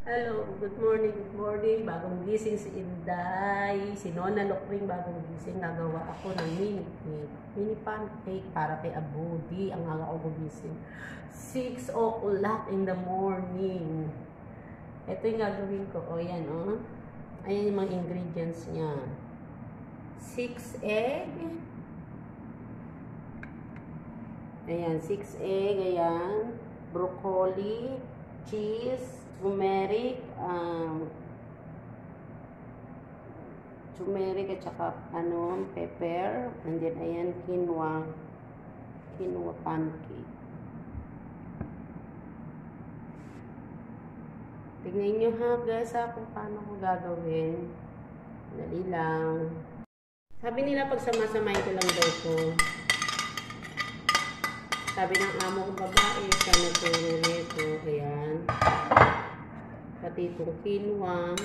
Hello, good morning, good morning. Bagong gising si Inday. Si Nona Lokring bagong gising. Nagawa ako ng mini cake. Mini pancake para kay Abudi. Ang aga ko gumising. 6 o'clock in the morning. Ito yung gagawin ko. O, yan, o. Ayan yung mga ingredients niya. 6 egg. Ayan, 6 egg. Ayan. Broccoli. Cheese. Turmeric at saka pepper, and then ayan quinoa pancake. Tignan nyo ha guys kung paano ko gagawin. Dali lang. Sabi nila pag samasamahin ko lang daw ko. Sabi ng amo kong babae, siya nagturo nito. Ayan. Pati itong quinoa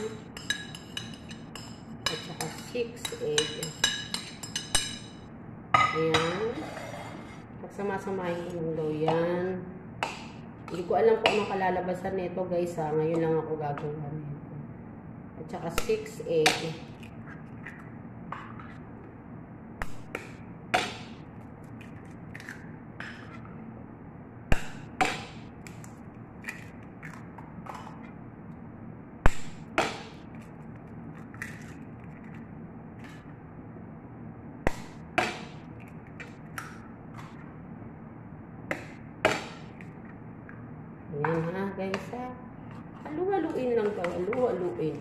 at saka 6 egg. Ayan. Pagsamasamahin ko lang daw yan. Hindi ko alam kung anong kalalabasan nito guys ha. Ngayon lang ako gagawa nito. At saka 6 egg. Ayan ha guys ha. Alu-aluin lang to. Alu-aluin.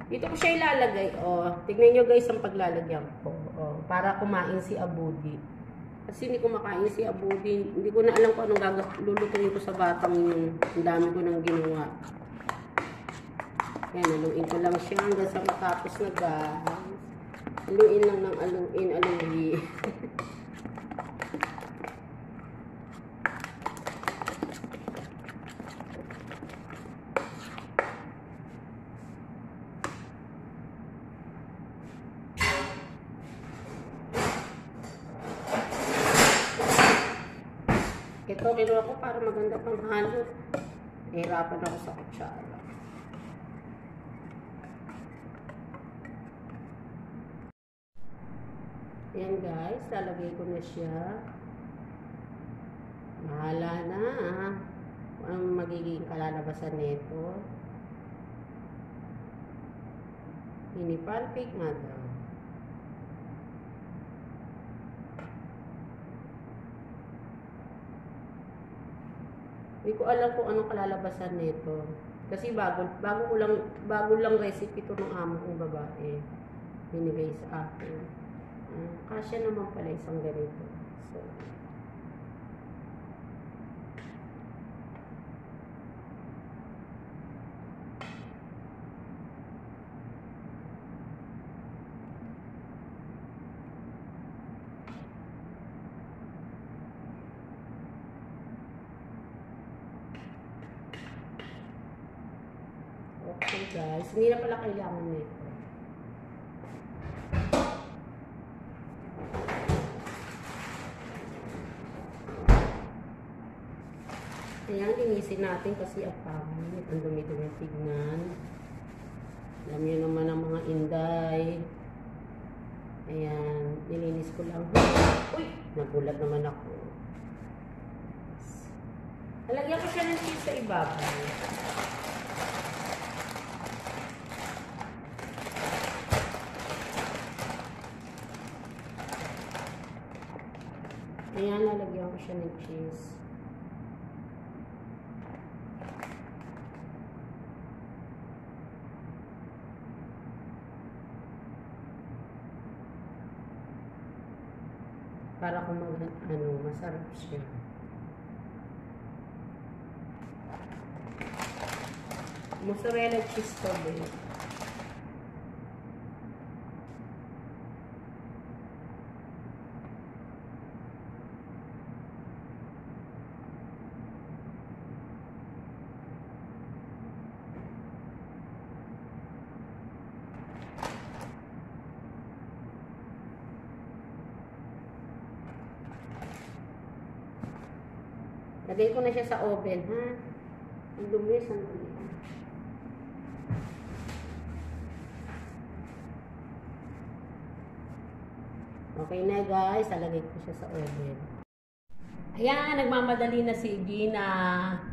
Dito ko siya ilalagay. O, tignan nyo guys ang paglalagyan ko. O, para kumain si Abudi. Kasi hindi kumakain si Abudi. Hindi ko na alam kung anong lulutuin ko sa batang yun. Ang dami ko nang ginawa. Ayan, aluin ko lang siya hanggang sa matapos na guys. Aluin lang ng aluin. Ito, kinuha ko para maganda pang halo. Nahirapan ako sa kutsara. Ayan guys, lalagay ko na siya. Mahala na ang magiging kalalabasan nito. Mini pancake nga daw. Hindi ko alam kung anong kalalabasan nito. Kasi bago lang recipe to ng amo kong babae. Binigay sa akin. Kasya naman pala isang ganito. So, okay guys, hindi na pala kailangan nito. Ayan, linisin natin kasi ang pangit. Ang dumi-dumi tignan. Alam niyo naman ang mga inday. Ayan, nilinis ko lang. Uy! Nagulat naman ako. Lalagyan ko siya ng cheese sa ibabaw. Ayan, lalagyan ko siya ng cheese. Para kung masarap siya. Mozzarella cheese to din. Lagay ko na siya sa oven, ha? Ang dumi, sandali. Okay na guys, alagay ko siya sa oven. Ayan, nagmamadali na si Gina.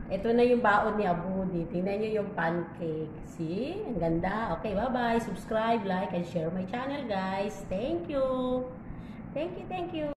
Ito na yung baon ni Abudi. Tingnan nyo yung pancake. See? Ang ganda. Okay, bye-bye. Subscribe, like, and share my channel guys. Thank you. Thank you, thank you.